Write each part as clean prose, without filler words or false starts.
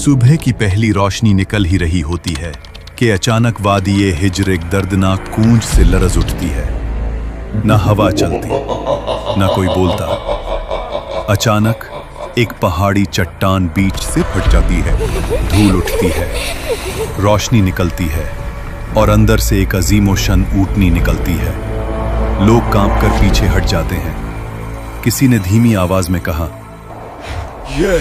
सुबह की पहली रोशनी निकल ही रही होती है कि अचानक वादी हिज्र एक दर्दनाक गूंज से लरज उठती है। न हवा चलती, न कोई बोलता। अचानक एक पहाड़ी चट्टान बीच से फट जाती है, धूल उठती है, रोशनी निकलती है और अंदर से एक अजीमोशन ऊँटनी निकलती है। लोग कांपकर पीछे हट जाते हैं। किसी ने धीमी आवाज में कहा, ये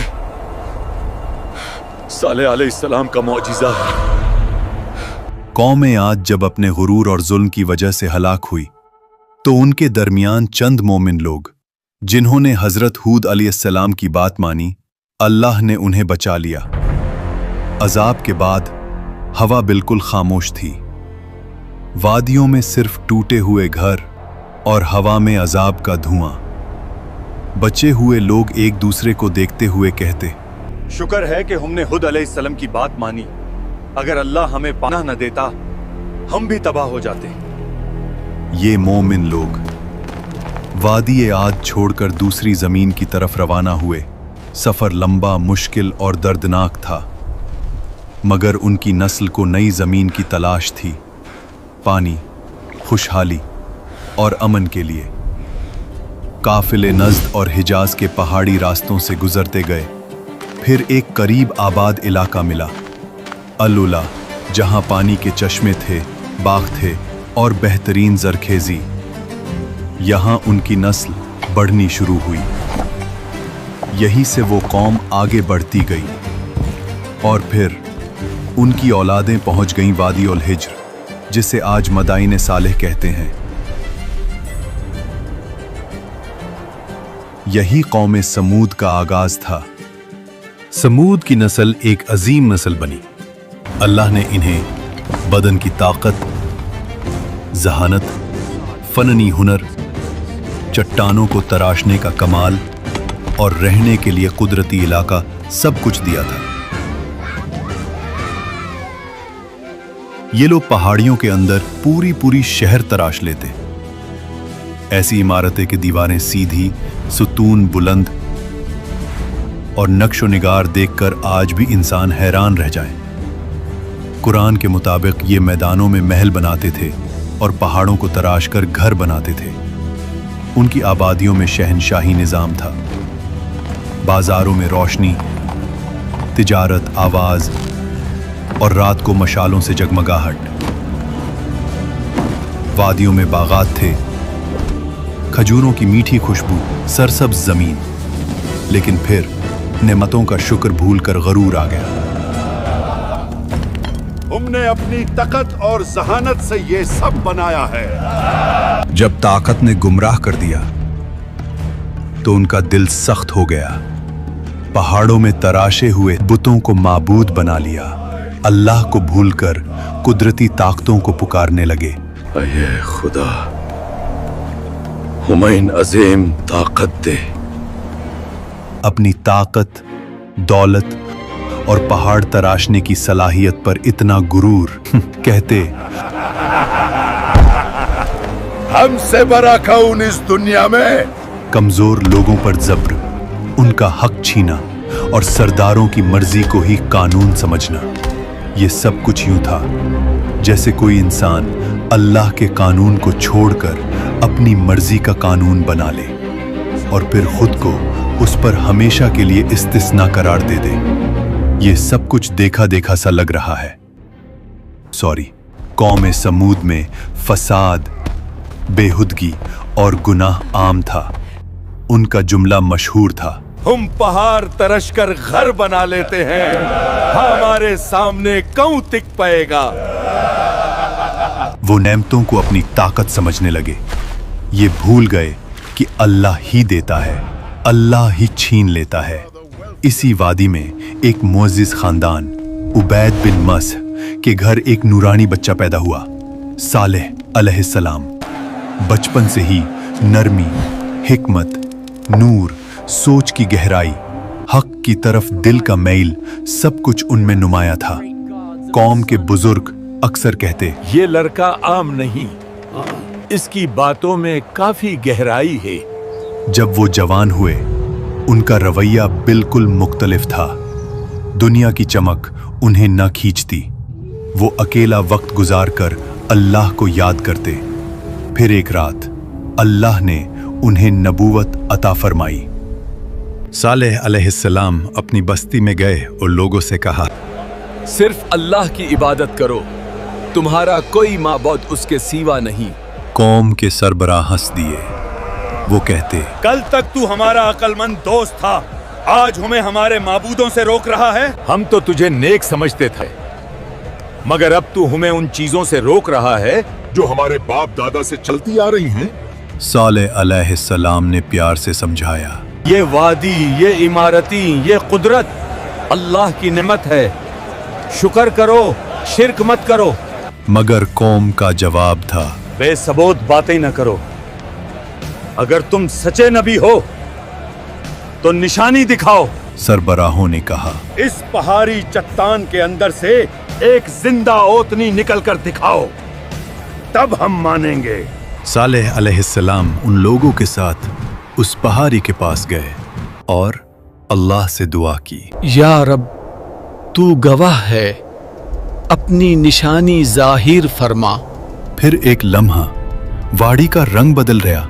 साले अलैहिस्सलाम का मौजिज़ा है। कौमें आज जब अपने गुरूर और जुल्म की वजह से हलाक हुई तो उनके दरमियान चंद मोमिन लोग जिन्होंने हजरत हूद अलैहिस्सलाम की बात मानी, अल्लाह ने उन्हें बचा लिया। अजाब के बाद हवा बिल्कुल खामोश थी। वादियों में सिर्फ टूटे हुए घर और हवा में अजाब का धुआं। बचे हुए लोग एक दूसरे को देखते हुए कहते, शुक्र है कि हमने हुद अलैहिस्सलाम की बात मानी। अगर अल्लाह हमें पनाह न देता, हम भी तबाह हो जाते। ये मोमिन लोग वादी आद छोड़कर दूसरी जमीन की तरफ रवाना हुए। सफर लंबा, मुश्किल और दर्दनाक था, मगर उनकी नस्ल को नई जमीन की तलाश थी, पानी, खुशहाली और अमन के लिए। काफिले नज़्द और हिजाज के पहाड़ी रास्तों से गुजरते गए। फिर एक करीब आबाद इलाका मिला, अल-उला, जहां पानी के चश्मे थे, बाग थे और बेहतरीन जरखेजी। यहां उनकी नस्ल बढ़नी शुरू हुई। यहीं से वो कौम आगे बढ़ती गई और फिर उनकी औलादें पहुंच गईं वादी उल हिज्र, जिसे आज मदाइन सालेह कहते हैं। यही कौम समूद का आगाज था। समूद की नस्ल एक अजीम नस्ल बनी। अल्लाह ने इन्हें बदन की ताकत, जहानत, फननी हुनर, चट्टानों को तराशने का कमाल और रहने के लिए कुदरती इलाका सब कुछ दिया था। ये लोग पहाड़ियों के अंदर पूरी पूरी शहर तराश लेते। ऐसी इमारतें की दीवारें सीधी, सुतून बुलंद और नक्शो निगार देखकर आज भी इंसान हैरान रह जाए। कुरान के मुताबिक ये मैदानों में महल बनाते थे और पहाड़ों को तराश कर घर बनाते थे। उनकी आबादियों में शहनशाही निज़ाम था। बाजारों में रोशनी, तिजारत, आवाज और रात को मशालों से जगमगाहट। वादियों में बागात थे, खजूरों की मीठी खुशबू, सरसब्ज जमीन। लेकिन फिर नेमतों का शुक्र भूलकर गरूर आ गया। हमने अपनी ताकत और जहानत से ये सब बनाया है। जब ताकत ने गुमराह कर दिया तो उनका दिल सख्त हो गया। पहाड़ों में तराशे हुए बुतों को माबूद बना लिया। अल्लाह को भूलकर कुदरती ताकतों को पुकारने लगे। अये खुदा, हुमैन अजीम ताकत दे। अपनी ताकत, दौलत और पहाड़ तराशने की सलाहियत पर इतना गुरूर कहते, हमसे बड़ा कौन इस दुनिया में। कमजोर लोगों पर जब्र, उनका हक छीना और सरदारों की मर्जी को ही कानून समझना। ये सब कुछ यूं था जैसे कोई इंसान अल्लाह के कानून को छोड़कर अपनी मर्जी का कानून बना ले और फिर खुद को उस पर हमेशा के लिए इस्तिस्ना करार दे दे। ये सब कुछ देखा देखा सा लग रहा है। कौम समूद में फसाद, बेहुदगी और गुनाह आम था। उनका जुमला मशहूर था, हम पहाड़ तरश कर घर बना लेते हैं, हमारे सामने कौन टिक पाएगा। वो नेमतों को अपनी ताकत समझने लगे। ये भूल गए कि अल्लाह ही देता है, अल्लाह ही छीन लेता है। इसी वादी में एक मुअज्जिज खानदान उबैद बिन मस के घर एक नूरानी बच्चा पैदा हुआ, सालेह अलैहिस्सलाम। बचपन से ही नरमी, हिकमत, नूर, सोच की गहराई, हक की तरफ दिल का मैल, सब कुछ उनमें नुमाया था। कौम के बुजुर्ग अक्सर कहते, ये लड़का आम नहीं, इसकी बातों में काफी गहराई है। जब वो जवान हुए उनका रवैया बिल्कुल मुख्तलिफ था। दुनिया की चमक उन्हें न खींचती। वो अकेला वक्त गुजार कर अल्लाह को याद करते। फिर एक रात अल्लाह ने उन्हें नबूवत अता फरमाई। सालेह अलैहिस्सलाम अपनी बस्ती में गए और लोगों से कहा, सिर्फ अल्लाह की इबादत करो, तुम्हारा कोई माबूद उसके सिवा नहीं। कौम के सरबराह हंस दिए। वो कहते, कल तक तू हमारा अक्लमंद दोस्त था, आज हमें हमारे माबूदों से रोक रहा है। हम तो तुझे नेक समझते थे, मगर अब तू हमें उन चीजों से रोक रहा है जो हमारे बाप दादा से चलती आ रही हैं। सालेह अलैहिस्सलाम ने प्यार से समझाया, ये वादी, ये इमारती, ये कुदरत अल्लाह की नेमत है, शुक्र करो, शिरक मत करो। मगर कौम का जवाब था, बेसबूत बातें न करो। अगर तुम सच्चे नबी हो तो निशानी दिखाओ। सरबराहों ने कहा, इस पहाड़ी चट्टान के अंदर से एक जिंदा ओतनी निकल कर दिखाओ, तब हम मानेंगे। सालेह अलैहिस्सलाम उन लोगों के साथ उस पहाड़ी के पास गए और अल्लाह से दुआ की, या रब, तू गवाह है, अपनी निशानी जाहिर फरमा। फिर एक लम्हा वाड़ी का रंग बदल गया,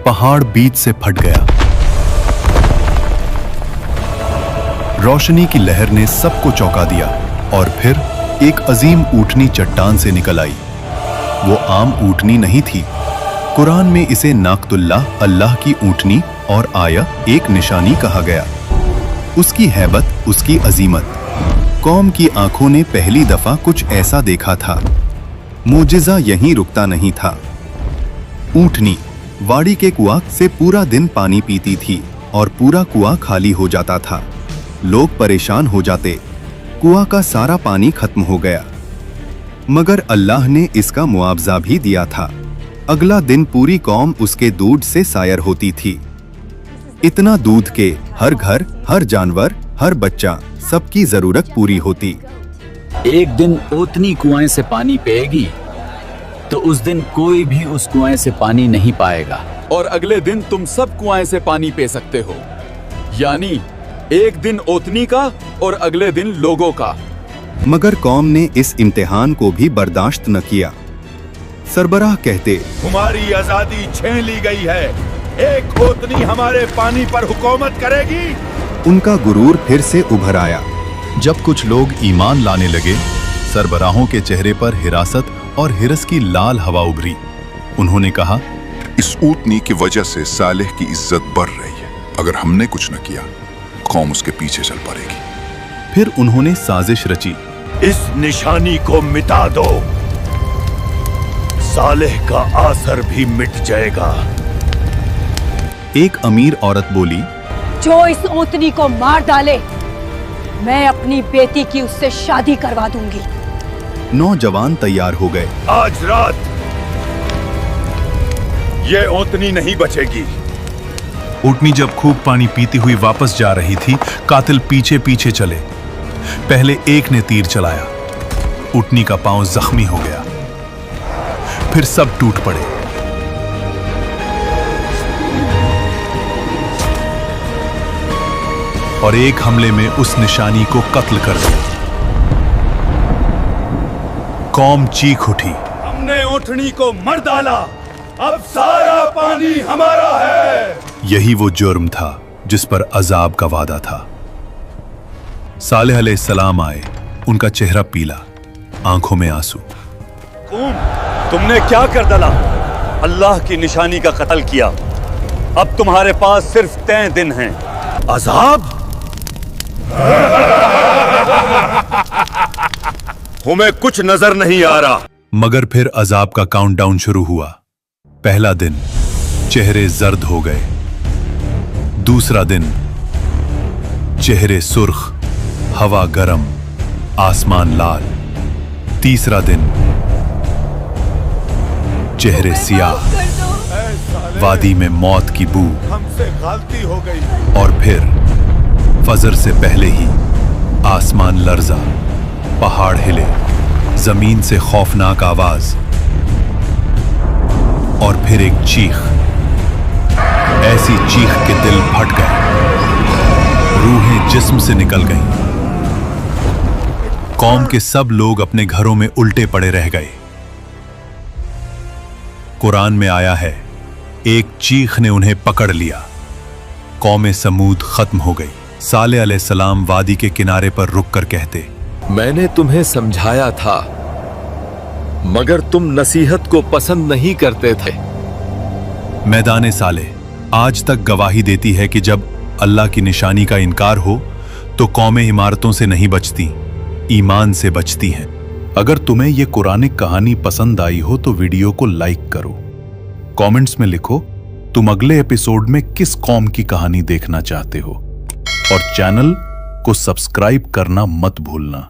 पहाड़ बीच से फट गया। रोशनी की लहर ने सबको चौंका दिया और फिर एक अजीम ऊँटनी चट्टान से निकल आई। वो आम ऊँटनी नहीं थी। कुरान में इसे नाकतुल्लाह, अल्लाह की ऊँटनी, और आया एक निशानी कहा गया। उसकी हैबत, उसकी अजीमत, कौम की आंखों ने पहली दफा कुछ ऐसा देखा था। मोजिज़ा यहीं रुकता नहीं था। ऊँटनी वाड़ी के कुआं से पूरा दिन पानी पीती थी और पूरा कुआं खाली हो जाता था। लोग परेशान हो जाते, कुआं का सारा पानी खत्म हो गया। मगर अल्लाह ने इसका मुआवजा भी दिया था। अगला दिन पूरी कौम उसके दूध से सायर होती थी। इतना दूध के हर घर, हर जानवर, हर बच्चा, सबकी जरूरत पूरी होती। एक दिन ओतनी कुएं से पानी पिएगी तो उस दिन कोई भी उस कुएं से पानी नहीं पाएगा। और अगले दिन तुम सब कुआं से पानी पी सकते हो, यानी एक दिन ओतनी का और अगले दिन लोगों का। मगर कौम ने इस इम्तिहान को भी बर्दाश्त न किया। सरबराह कहते, तुम्हारी आजादी छीन ली गई है, एक ओतनी हमारे पानी पर हुकूमत करेगी। उनका गुरूर फिर से उभर आया। जब कुछ लोग ईमान लाने लगे, सरबराहों के चेहरे पर हिरासत और हिरस की लाल हवा उभरी। उन्होंने कहा, इस ऊँटनी की वजह से सालेह की इज्जत बढ़ रही है। अगर हमने कुछ न किया, कौम उसके पीछे चल पड़ेगी। फिर उन्होंने साजिश रची, इस निशानी को मिटा दो, सालेह का आसर भी मिट जाएगा। एक अमीर औरत बोली, जो इस ओतनी को मार डाले, मैं अपनी बेटी की उससे शादी करवा दूंगी। नौजवान तैयार हो गए। आज रात ये ओतनी नहीं बचेगी। ऊँटनी जब खूब पानी पीती हुई वापस जा रही थी, कातिल पीछे पीछे चले। पहले एक ने तीर चलाया, ऊँटनी का पांव जख्मी हो गया। फिर सब टूट पड़े। और एक हमले में उस निशानी को कत्ल कर दिया। कौम चीख उठी, हमने ऊँटनी को मर डाला, अब सारा पानी हमारा है। यही वो जुर्म था जिस पर अजाब का वादा था। सालेह अलैहिस्सलाम आए, उनका चेहरा पीला, आंखों में आंसू। तुमने क्या कर डाला? अल्लाह की निशानी का कत्ल किया। अब तुम्हारे पास सिर्फ 3 दिन हैं। अजाब? हमें कुछ नजर नहीं आ रहा। मगर फिर अजाब का काउंटडाउन शुरू हुआ। पहला दिन, चेहरे जर्द हो गए। दूसरा दिन, चेहरे सुर्ख, हवा गरम, आसमान लाल। तीसरा दिन, चेहरे सियाह, वादी में मौत की बू। हमसे गलती हो गई। और फिर फजर से पहले ही आसमान लर्जा, पहाड़ हिले, जमीन से खौफनाक आवाज, और फिर एक चीख। ऐसी चीख के दिल फट गए, रूहें जिस्म से निकल गईं। कौम के सब लोग अपने घरों में उल्टे पड़े रह गए। कुरान में आया है, एक चीख ने उन्हें पकड़ लिया। कौम समूद खत्म हो गई। सालेह अलैहिस्सलाम वादी के किनारे पर रुक कर कहते, मैंने तुम्हें समझाया था मगर तुम नसीहत को पसंद नहीं करते थे। मैदान सालेह आज तक गवाही देती है कि जब अल्लाह की निशानी का इनकार हो तो कौमें इमारतों से नहीं बचती, ईमान से बचती हैं। अगर तुम्हें यह कुरानिक कहानी पसंद आई हो तो वीडियो को लाइक करो, कमेंट्स में लिखो तुम अगले एपिसोड में किस कौम की कहानी देखना चाहते हो, और चैनल को सब्सक्राइब करना मत भूलना।